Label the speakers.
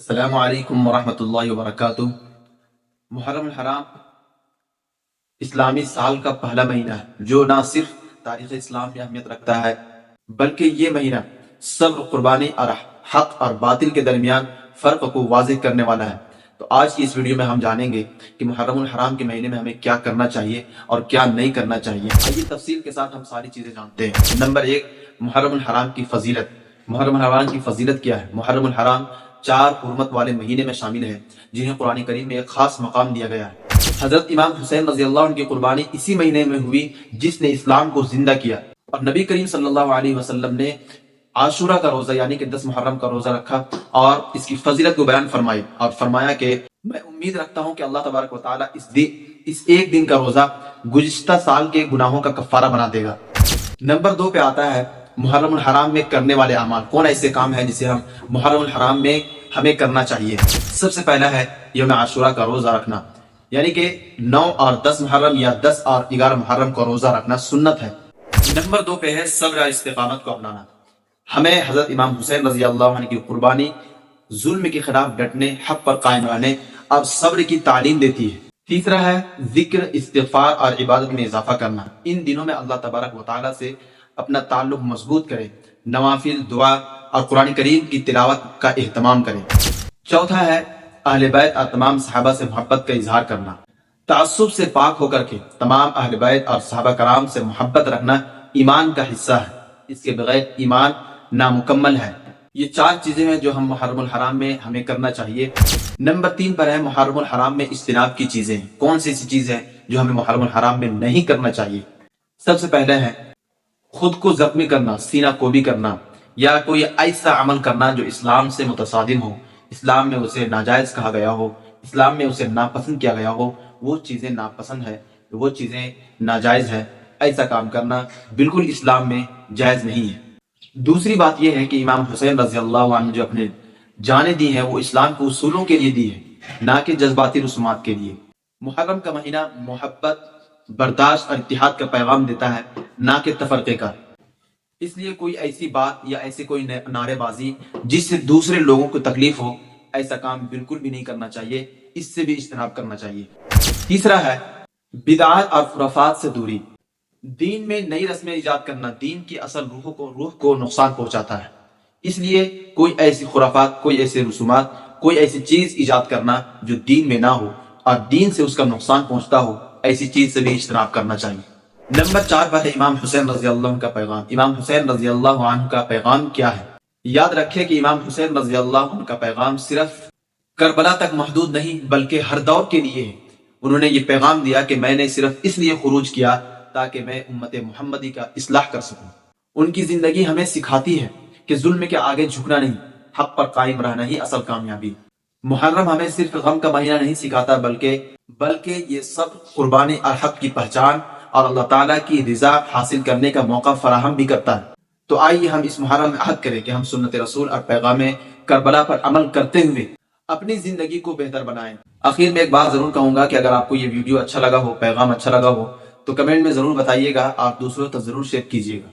Speaker 1: السلام علیکم ورحمۃ اللہ وبرکاتہ۔ محرم الحرام اسلامی سال کا پہلا مہینہ ہے جو نہ صرف تاریخ اسلام میں اہمیت رکھتا ہے بلکہ یہ مہینہ صبر، قربانی اور حق اور باطل کے درمیان فرق کو واضح کرنے والا ہے۔ تو آج کی اس ویڈیو میں ہم جانیں گے کہ محرم الحرام کے مہینے میں ہمیں کیا کرنا چاہیے اور کیا نہیں کرنا چاہیے۔ آئیے تفصیل کے ساتھ ہم ساری چیزیں جانتے ہیں۔ نمبر 1، محرم الحرام کی فضیلت۔ محرم الحرام کی فضیلت کیا ہے؟ محرم الحرام 4 حرمت والے مہینے میں شامل ہے جنہیں قرآن کریم میں ایک خاص مقام دیا گیا ہے۔ حضرت امام حسین رضی اللہ عنہ کی قربانی اسی مہینے میں ہوئی جس نے اسلام کو زندہ کیا، اور نبی کریم صلی اللہ علیہ وسلم نے عاشورہ کا روزہ یعنی کہ 10 محرم کا روزہ رکھا اور اس کی فضیلت کو بیان فرمائی اور فرمایا کہ میں امید رکھتا ہوں کہ اللہ تبارک و تعالیٰ اس ایک دن کا روزہ گزشتہ سال کے گناہوں کا کفارہ بنا دے گا۔ نمبر 2 پہ آتا ہے محرم الحرام میں کرنے والے اعمال۔ کون ایسے کام ہیں جسے ہم محرم الحرام میں ہمیں کرنا چاہیے؟ سب سے پہلا ہے یوم عاشورہ کا روزہ رکھنا، یعنی کہ 9 اور 10 محرم یا 10 اور 11 محرم کا روزہ رکھنا سنت ہے۔ نمبر 2 پہ ہے صبر اور استقامت کو اپنانا۔ ہمیں حضرت امام حسین رضی اللہ عنہ کی قربانی ظلم کے خلاف ڈٹنے، حق پر قائم رہنے اور صبر کی تعلیم دیتی ہے۔ تیسرا ہے ذکر، استغفار اور عبادت میں اضافہ کرنا۔ ان دنوں میں اللہ تبارک و تعالیٰ سے اپنا تعلق مضبوط کرے، نوافل، دعا اور قرآن کریم کی تلاوت کا اہتمام کرے۔ چوتھا ہے اہل بیت اور تمام صحابہ سے محبت کا اظہار کرنا۔ تعصب سے پاک ہو کر کے تمام اہل بیت اور صحابہ کرام سے محبت رکھنا ایمان کا حصہ ہے، اس کے بغیر ایمان نامکمل ہے۔ یہ 4 چیزیں ہیں جو ہم محرم الحرام میں ہمیں کرنا چاہیے۔ نمبر 3 پر ہے محرم الحرام میں اجتناب کی چیزیں۔ کون سی ایسی چیز ہے جو ہمیں محرم الحرام میں نہیں کرنا چاہیے؟ سب سے پہلے ہے خود کو زخمی کرنا، سینہ کوبی کرنا، یا کوئی ایسا عمل کرنا جو اسلام سے متصادم ہو، اسلام میں اسے ناجائز کہا گیا ہو، اسلام میں اسے ناپسند کیا گیا ہو۔ وہ چیزیں ناپسند ہے، وہ چیزیں ناجائز ہے، ایسا کام کرنا بالکل اسلام میں جائز نہیں ہے۔ دوسری بات یہ ہے کہ امام حسین رضی اللہ عنہ جو اپنے جانیں دی ہیں وہ اسلام کے اصولوں کے لیے دی ہے، نہ کہ جذباتی رسومات کے لیے۔ محرم کا مہینہ محبت، برداشت اور اتحاد کا پیغام دیتا ہے، نہ کہ تفرقے کا۔ اس لیے کوئی ایسی بات یا ایسی کوئی نعرے بازی جس سے دوسرے لوگوں کو تکلیف ہو، ایسا کام بالکل بھی نہیں کرنا چاہیے، اس سے بھی اجتناب کرنا چاہیے۔ تیسرا ہے بدعات اور خرافات سے دوری۔ دین میں نئی رسمیں ایجاد کرنا دین کی اصل روح کو نقصان پہنچاتا ہے، اس لیے کوئی ایسی خرافات، کوئی ایسے رسومات، کوئی ایسی چیز ایجاد کرنا جو دین میں نہ ہو اور دین سے اس کا نقصان پہنچتا ہو، ایسی چیز سے بھی اجتناب کرنا چاہیے۔ نمبر 4 پر ہے امام حسین رضی اللہ عنہ کا پیغام۔ امام حسین رضی اللہ عنہ کا پیغام کیا ہے؟ یاد رکھیں کہ امام حسین رضی اللہ عنہ کا پیغام صرف کربلا تک محدود نہیں بلکہ ہر دور کے لیے ہے۔ انہوں نے یہ پیغام دیا کہ میں نے صرف اس لیے خروج کیا تاکہ میں امت محمدی کا اصلاح کر سکوں۔ ان کی زندگی ہمیں سکھاتی ہے کہ ظلم کے آگے جھکنا نہیں، حق پر قائم رہنا ہی اصل کامیابی۔ محرم ہمیں صرف غم کا مہینہ نہیں سکھاتا بلکہ یہ سب قربانی اور حق کی پہچان اور اللہ تعالیٰ کی رضا حاصل کرنے کا موقع فراہم بھی کرتا ہے۔ تو آئیے ہم اس محرم میں عہد کریں کہ ہم سنت رسول اور پیغام کربلا پر عمل کرتے ہوئے اپنی زندگی کو بہتر بنائیں۔ آخر میں ایک بات ضرور کہوں گا کہ اگر آپ کو یہ ویڈیو اچھا لگا ہو، پیغام اچھا لگا ہو تو کمنٹ میں ضرور بتائیے گا، آپ دوسروں تک ضرور شیئر کیجیے گا۔